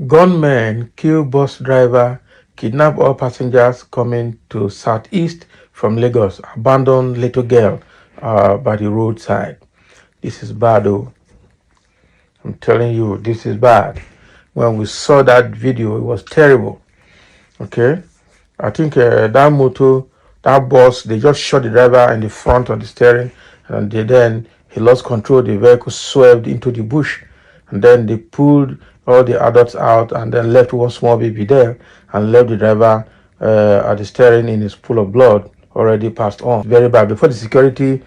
Gunmen kill bus driver, kidnap all passengers coming to southeast from Lagos, abandon little girl by the roadside. This is bad, oh. I'm telling you, this is bad. When we saw that video, it was terrible. Okay? I think that motor, that bus, they just shot the driver in the front of the steering, and then he lost control. The vehicle swerved into the bush, and then they pulled all the adults out and then left one small baby there and left the driver at the steering in his pool of blood, already passed on. Very bad. Before the security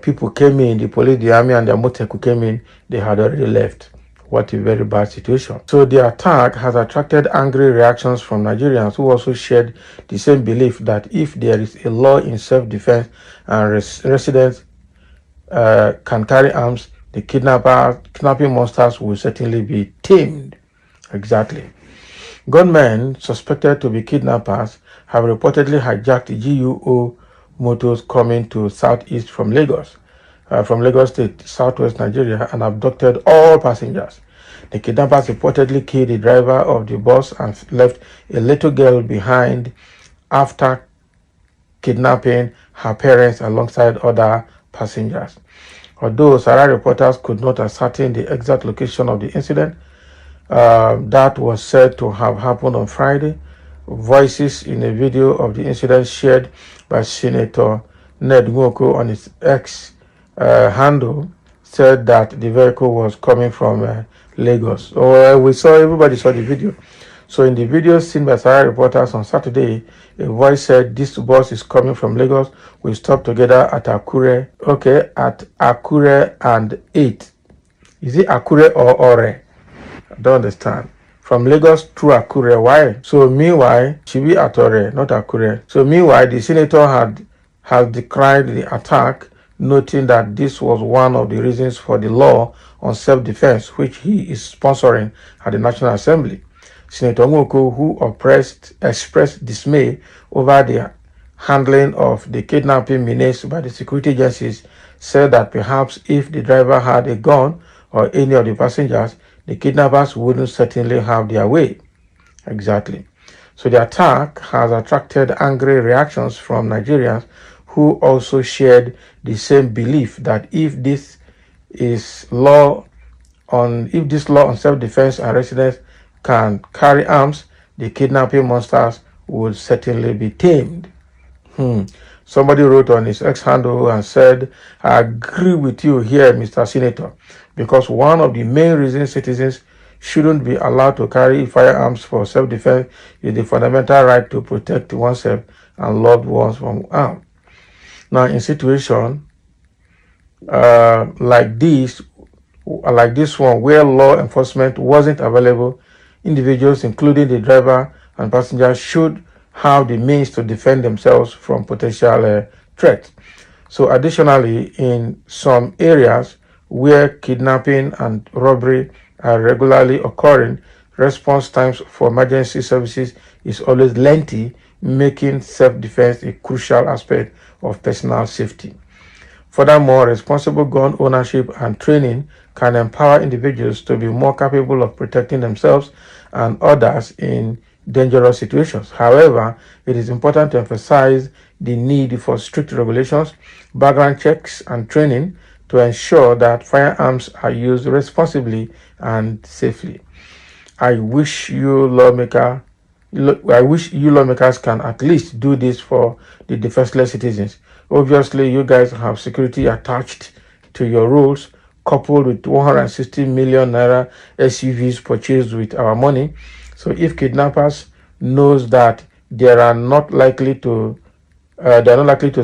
people came in, the police, the army, and the motorcycle came in, they had already left. What a very bad situation. So the attack has attracted angry reactions from Nigerians who also shared the same belief that if there is a law in self-defense and residents can carry arms, the kidnapping monsters will certainly be tamed. Exactly. Gunmen suspected to be kidnappers have reportedly hijacked GUO motors coming to southeast from Lagos State, southwest Nigeria, and abducted all passengers. The kidnappers reportedly killed the driver of the bus and left a little girl behind after kidnapping her parents alongside other passengers. Although Sarah reporters could not ascertain the exact location of the incident, that was said to have happened on Friday. Voices in a video of the incident shared by Senator Ned Nwoko on his X handle said that the vehicle was coming from Lagos. Everybody saw the video. So in the video seen by Sarah reporters on Saturday, a voice said, "This bus is coming from Lagos. We stop together at Akure." Okay, at Akure and 8. Is it Akure or Ore? I don't understand. From Lagos to Akure, why? So meanwhile, she be at Ore, not Akure. So meanwhile, the senator has decried the attack, noting that this was one of the reasons for the law on self-defense, which he is sponsoring at the National Assembly. Senator Nwoko, who expressed dismay over the handling of the kidnapping menace by the security agencies, said that perhaps if the driver had a gun or any of the passengers, the kidnappers wouldn't certainly have their way. Exactly. So the attack has attracted angry reactions from Nigerians who also shared the same belief that if this law on self-defense and residents can carry arms, the kidnapping monsters would certainly be tamed. Somebody wrote on his X handle and said, "I agree with you here, Mr. Senator, because one of the main reasons citizens shouldn't be allowed to carry firearms for self-defense is the fundamental right to protect oneself and loved ones from harm." Now, in situations like this one, where law enforcement wasn't available, individuals, including the driver and passengers, should have the means to defend themselves from potential threats. So additionally, in some areas where kidnapping and robbery are regularly occurring, response times for emergency services is always lengthy, making self-defense a crucial aspect of personal safety. Furthermore, responsible gun ownership and training can empower individuals to be more capable of protecting themselves and others in dangerous situations. However, it is important to emphasize the need for strict regulations, background checks, and training to ensure that firearms are used responsibly and safely. I wish you lawmakers can at least do this for the defenseless citizens. Obviously, you guys have security attached to your rules, coupled with 160 million naira SUVs purchased with our money. So if kidnappers knows that they are not likely to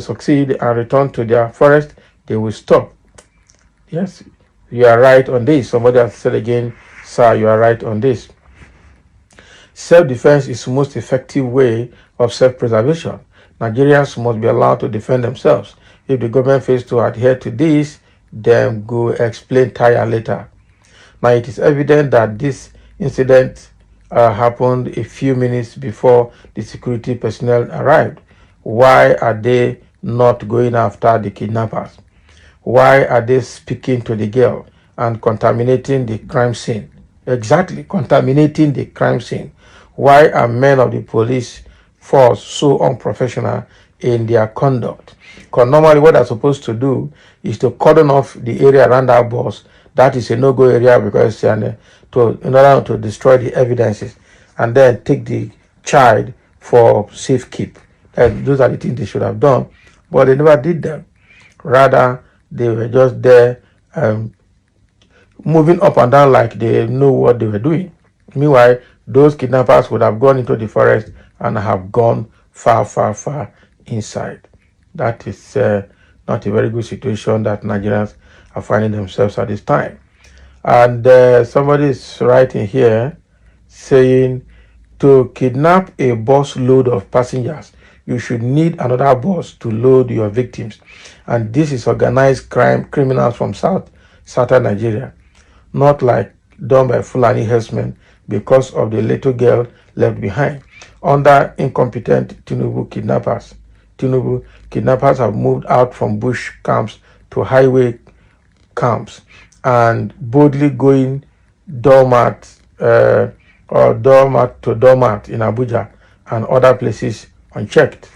succeed and return to their forest, they will stop. Yes, you are right on this. Somebody has said again, "Sir, you are right on this." Self-defense is the most effective way of self-preservation. Nigerians must be allowed to defend themselves. If the government fails to adhere to this, then go explain tire later. Now, it is evident that this incident happened a few minutes before the security personnel arrived. Why are they not going after the kidnappers? Why are they speaking to the girl and contaminating the crime scene? exactly, contaminating the crime scene. Why are men of the police force so unprofessional in their conduct? Because normally what they're supposed to do is to cordon off the area around our bus. That is a no-go area because in order to destroy the evidences, and then take the child for safekeep. Those are the things they should have done, but they never did them. Rather, they were just there moving up and down like they know what they were doing. Meanwhile, those kidnappers would have gone into the forest and have gone far, far, far inside. That is not a very good situation that Nigerians are finding themselves at this time. And somebody is writing here saying, to kidnap a bus load of passengers, you should need another bus to load your victims. And this is organized crime, criminals from southern Nigeria, not like done by Fulani herdsmen because of the little girl left behind. Under incompetent Tinubu kidnappers have moved out from bush camps to highway camps and boldly going doormat to doormat in Abuja and other places unchecked.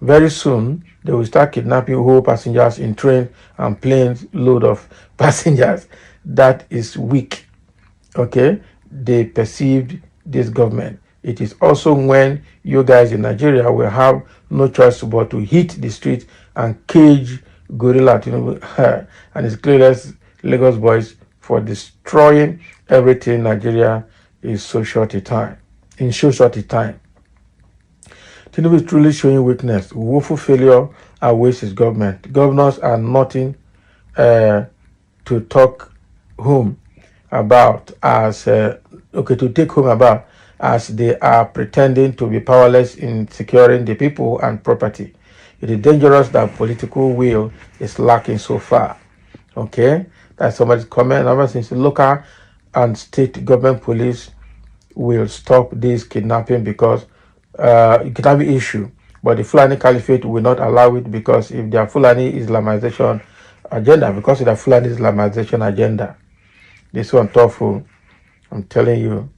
Very soon, they will start kidnapping whole passengers in trains and planes load of passengers. That is weak. Okay? They perceived this government. It is also when you guys in Nigeria will have no choice but to hit the street and cage gorilla and his clueless Lagos boys for destroying everything Nigeria is so short a time. In so short a time. Tinubu is truly showing weakness. Woeful failure awaits his government. Governors are nothing to talk home about as to take home about, as they are pretending to be powerless in securing the people and property. It is dangerous that political will is lacking so far. Okay, that's somebody's comment. Ever since local and state government police will stop this kidnapping because kidnapping issue, but the Fulani Caliphate will not allow it because if their Fulani Islamization agenda, because of the Fulani Islamization agenda, this one thoughtful. I'm telling you,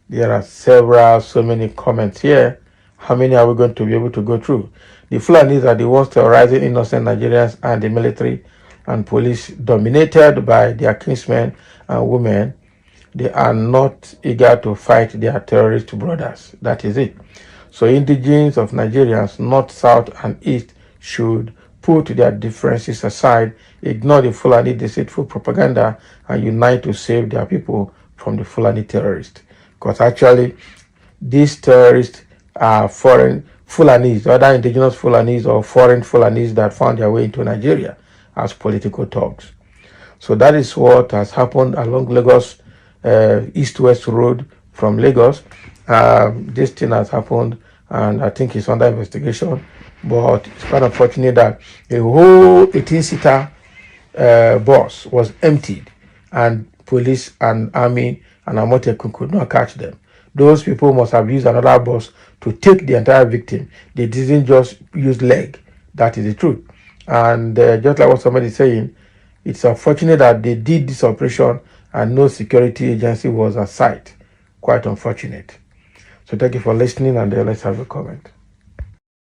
there are so many comments here. How many are we going to be able to go through? The Fulanis are the ones terrorizing innocent Nigerians, and the military and police, dominated by their kinsmen and women, they are not eager to fight their terrorist brothers. That is it. So indigenes of Nigerians, north, south, and east, should put their differences aside, ignore the Fulani deceitful propaganda, and unite to save their people from the Fulani terrorists. Because actually, these terrorists are foreign Fulanis, other indigenous Fulanis or foreign Fulanis that found their way into Nigeria as political thugs. So that is what has happened along Lagos East-West Road from Lagos. This thing has happened, and I think it's under investigation. But it's quite unfortunate that a whole 18-seater bus was emptied, and police and army and Amotekun could not catch them. Those people must have used another bus to take the entire victim. They didn't just use leg. That is the truth. And just like what somebody is saying, it's unfortunate that they did this operation and no security agency was at site. Quite unfortunate. So thank you for listening, and let's have a comment.